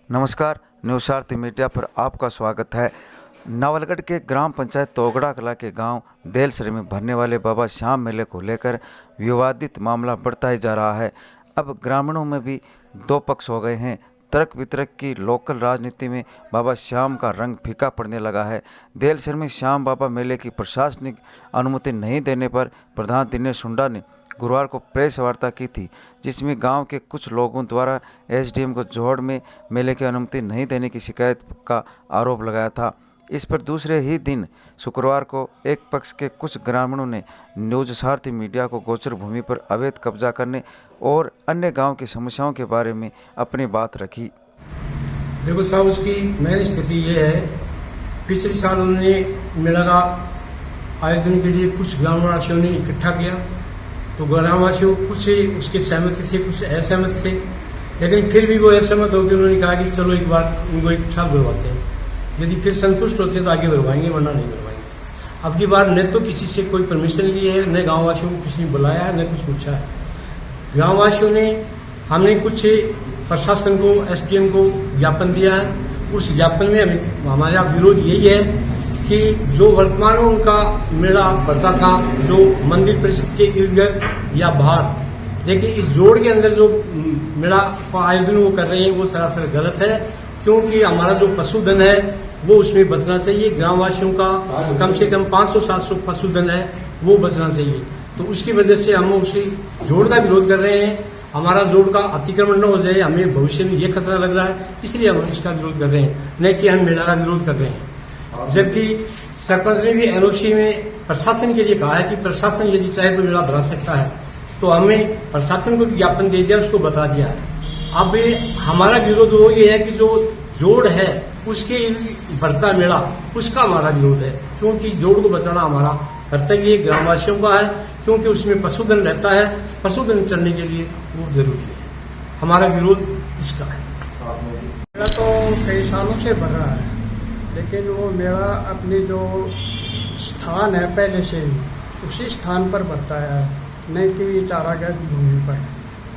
नमस्कार, news media पर आपका स्वागत है। नवलगढ़ के ग्राम पंचायत तोगड़ा कला के गांव देलसरे में भरने वाले बाबा श्याम मेले को लेकर विवादित मामला बढ़ता ही जा रहा है। अब ग्रामीणों में भी दो पक्ष हो गए हैं। तर्क वितर्क की लोकल राजनीति में बाबा श्याम का रंग फीका पड़ने लगा है। देलसर में श्याम बाबा मेले की प्रशासनिक अनुमति नहीं देने पर प्रधान दिनेश हुड्डा ने गुरुवार को प्रेस वार्ता की थी, जिसमें गांव के कुछ लोगों द्वारा एसडीएम को जोड़ में मेले की अनुमति नहीं देने की शिकायत का आरोप लगाया था। इस पर दूसरे ही दिन शुक्रवार को एक पक्ष के कुछ ग्रामीणों ने न्यूज़ मीडिया को गोचर भूमि पर अवैध कब्जा करने और अन्य गांव की समस्याओं के बारे में अपनी बात रखी। देखो साहब, उसकी मेन स्थिति ये है, पिछले साल उन्होंने मेला का आयोजन के लिए कुछ ग्रामवासियों ने इकट्ठा किया, तो ग्रामवासियों कुछ उसके सहमत थे, कुछ असहमत थे, लेकिन फिर भी वो असहमत होकर उन्होंने कहा कि चलो एक बार उनको एक साथ बुलवाते हैं, यदि फिर संतुष्ट होते तो आगे बुलवाएंगे, वरना नहीं बुलवाएंगे। अब की बार न तो किसी से कोई परमिशन ली है, न गाँववासियों को किसी ने बुलाया है, न कुछ पूछा है। गाँववासियों ने, हमने कुछ प्रशासन को, एसडीएम को ज्ञापन दिया है। उस ज्ञापन में हमारा विरोध यही है कि जो वर्तमान में उनका मेला बढ़ता था, जो मंदिर परिसर के इर्द गिर्द या बाहर, लेकिन इस जोड़ के अंदर जो मेला का आयोजन वो कर रहे हैं वो सरासर गलत है, क्योंकि हमारा जो पशुधन है वो उसमें बचना चाहिए। ग्रामवासियों का कम से कम 500-700 पशुधन है, वो बचना चाहिए। तो उसकी वजह से हम उसी जोड़ का विरोध कर रहे हैं। हमारा जोड़ का अतिक्रमण न हो जाए, हमें भविष्य में ये खतरा लग रहा है, इसलिए हम इसका विरोध कर रहे हैं, न कि हम मेला का विरोध कर रहे हैं। जबकि सरपंच ने भी एनओसी में प्रशासन के लिए कहा है कि प्रशासन यदि चाहे तो मेला बढ़ा सकता है, तो हमें प्रशासन को ज्ञापन दे दिया, उसको बता दिया है। अब हमारा विरोध वो ये है कि जो जोड़ है उसके बढ़ता मेला, उसका हमारा विरोध है, क्योंकि जोड़ को बचाना हमारा कर्तव्य ग्रामवासियों का है, क्योंकि उसमें पशुधन रहता है, पशुधन चलने के लिए वो जरूरी है। हमारा विरोध इसका है। मेला तो कई सालों से बढ़ रहा है, लेकिन वो मेला अपनी जो स्थान है पहले से ही उसी स्थान पर बढ़ता है, नहीं कि चारागाह भूमि पर।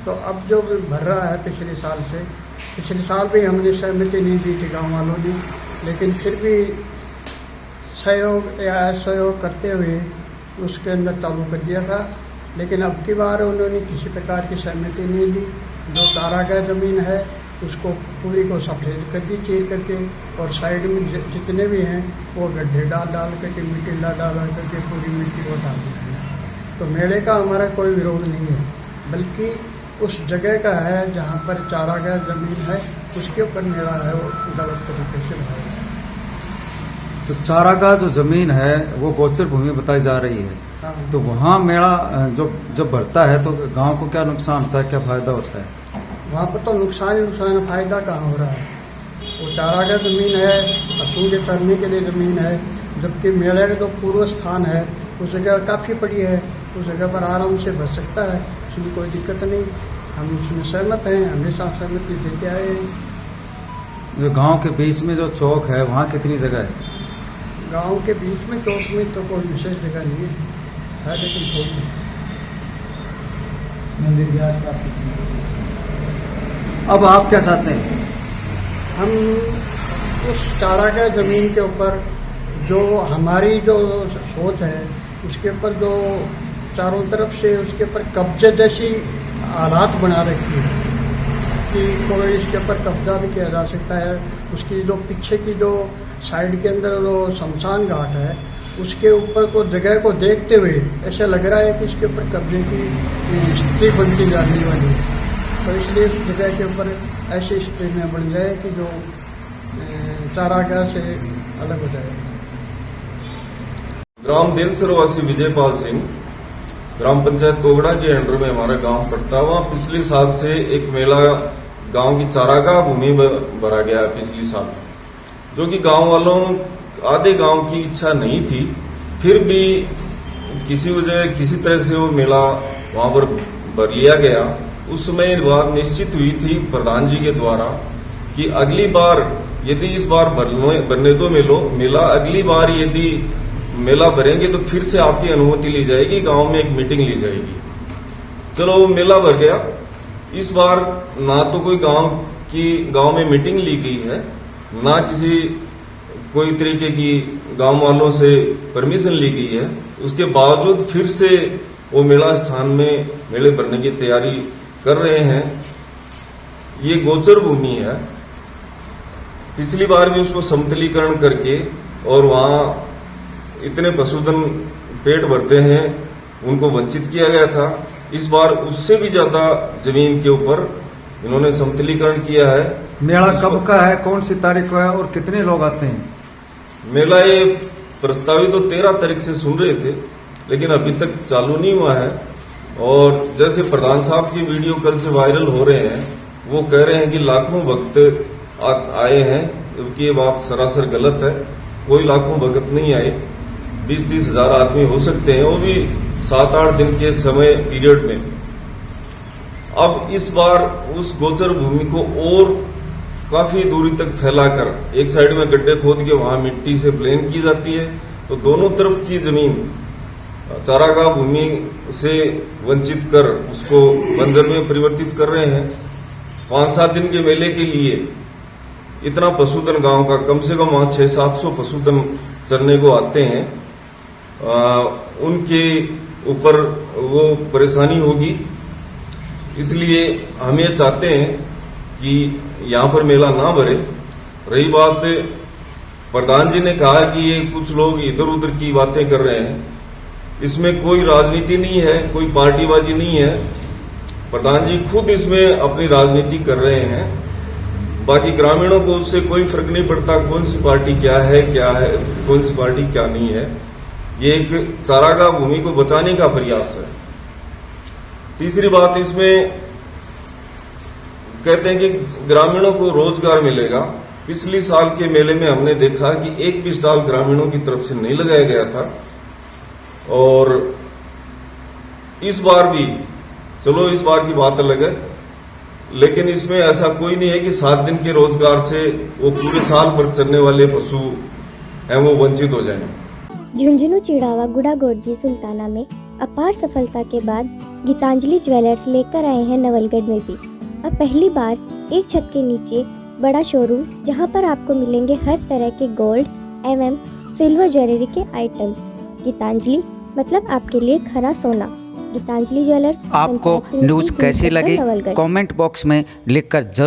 तो अब जो भर रहा है पिछले साल भी हमने सहमति नहीं दी थी गांव वालों ने, लेकिन फिर भी सहयोग या असहयोग करते हुए उसके अंदर चालू कर दिया था। लेकिन अब की बार उन्होंने किसी प्रकार की सहमति नहीं दी। जो चारागाह जमीन है उसको पूरी को सफेद कर दी चीर करके, और साइड में जितने भी हैं वो गड्ढे डाल करके, मिट्टी डाल करके पूरी मिट्टी को डाल दिया। तो मेले का हमारा कोई विरोध नहीं है, बल्कि उस जगह का है जहाँ पर चारागाह जमीन है, उसके ऊपर मेला है वो गलत तरीके से भाई। तो चारागाह जो जमीन है वो गोचर भूमि बताई जा रही है। हाँ। तो वहाँ मेला जब बढ़ता है तो गांव को क्या नुकसान होता है, क्या फायदा होता है? वहाँ पर तो नुकसान, फायदा कहाँ हो रहा है? वो चारागाह जमीन है, पशु के चरने के लिए जमीन है, जबकि मेले का जो पूर्व स्थान है उस जगह काफ़ी बड़ी है, उस जगह पर आराम से बच सकता है, उसमें कोई दिक्कत नहीं। हम उसमें सहमत हैं, हमेशा सहमति देते आए हैं। जो गांव के बीच में जो चौक है वहाँ कितनी जगह है? गांव के बीच में चौक में तो कोई विशेष जगह नहीं है, लेकिन थोड़ी मंदिर के आसपास कितनी? अब आप क्या चाहते हैं? हम उस चारागाह जमीन के ऊपर जो हमारी जो सोच है उसके ऊपर जो चारों तरफ से उसके ऊपर कब्जे जैसी हालात बना रखी है कि कोई इसके ऊपर कब्जा भी किया जा सकता है। उसकी जो पीछे की जो साइड के अंदर जो शमशान घाट है उसके ऊपर को जगह को देखते हुए ऐसा लग रहा है कि इसके ऊपर कब्जे की स्थिति बनती जाने वाली है। तो इसलिए उस जगह के ऊपर ऐसी स्थिति में बन जाए कि जो चारागाह से अलग हो जाए। ग्राम देलसर वासी विजयपाल सिंह, ग्राम पंचायत तोगड़ा के अंडर में हमारा गांव पड़ता। वहाँ पिछले साल से एक मेला गांव की चारागाह भूमि में भरा गया है पिछले साल, जो कि गांव वालों आधे गांव की इच्छा नहीं थी, फिर भी किसी तरह से वो मेला वहां पर भर लिया गया। उस समय बात निश्चित हुई थी प्रधान जी के द्वारा कि अगली बार यदि इस बार भरने दो मेला, अगली बार यदि मेला भरेंगे तो फिर से आपकी अनुमति ली जाएगी, गांव में एक मीटिंग ली जाएगी। चलो मेला भर गया। इस बार ना तो कोई गांव कि गांव में मीटिंग ली गई है, ना किसी कोई तरीके की गांव वालों से परमिशन ली गई है, उसके बावजूद फिर से वो मेला स्थान में मेले भरने की तैयारी कर रहे हैं। ये गोचर भूमि है। पिछली बार भी उसको समतलीकरण करके और वहां इतने पशुधन पेट भरते हैं उनको वंचित किया गया था। इस बार उससे भी ज्यादा जमीन के ऊपर इन्होंने समतलीकरण किया है। मेला कब का है, कौन सी तारीख को है और कितने लोग आते हैं? मेला ये प्रस्तावित तो 13 तारीख से सुन रहे थे, लेकिन अभी तक चालू नहीं हुआ है। और जैसे प्रधान साहब की वीडियो कल से वायरल हो रहे हैं, वो कह रहे हैं कि लाखों भक्त आए हैं, जबकि ये बात सरासर गलत है। कोई लाखों भक्त नहीं आए, 20-30 हजार आदमी हो सकते हैं, वो भी 7-8 दिन के समय पीरियड में। अब इस बार उस गोचर भूमि को और काफी दूरी तक फैलाकर एक साइड में गड्ढे खोद के वहां मिट्टी से प्लेन की जाती है, तो दोनों तरफ की जमीन चारागाह भूमि से वंचित कर उसको बंजर में परिवर्तित कर रहे हैं। 5-7 दिन के मेले के लिए इतना पशुधन गांव का कम से कम वहां 600-700 पशुधन चरने को आते हैं। उनके ऊपर वो परेशानी होगी, इसलिए हम ये चाहते हैं कि यहाँ पर मेला ना भरे। रही बात, प्रधान जी ने कहा कि ये कुछ लोग इधर उधर की बातें कर रहे हैं, इसमें कोई राजनीति नहीं है, कोई पार्टीबाजी नहीं है। प्रधान जी खुद इसमें अपनी राजनीति कर रहे हैं। बाकी ग्रामीणों को उससे कोई फर्क नहीं पड़ता कौन सी पार्टी क्या है, कौन सी पार्टी क्या नहीं है। ये एक चारागाह भूमि को बचाने का प्रयास है। तीसरी बात, इसमें कहते हैं कि ग्रामीणों को रोजगार मिलेगा। पिछली साल के मेले में हमने देखा कि एक भी स्टॉल ग्रामीणों की तरफ से नहीं लगाया गया था, और इस बार भी, चलो इस बार की बात अलग है, लेकिन इसमें ऐसा कोई नहीं है कि 7 दिन के रोजगार से वो पूरे साल भर चलने वाले पशु हैं वो वंचित हो जाएंगे। झुंझुनू, चिड़ावा, गुड़ागोरजी, सुल्ताना में अपार सफलता के बाद गीतांजलि ज्वेलर्स लेकर आए हैं नवलगढ़ में भी अब पहली बार एक छत के नीचे बड़ा शोरूम, जहां पर आपको मिलेंगे हर तरह के गोल्ड एवं सिल्वर ज्वेलरी के आइटम। गीतांजलि मतलब आपके लिए खरा सोना। गीतांजलि ज्वेलर्स। आपको न्यूज़ कैसी लगी कमेंट बॉक्स में लिखकर जरूर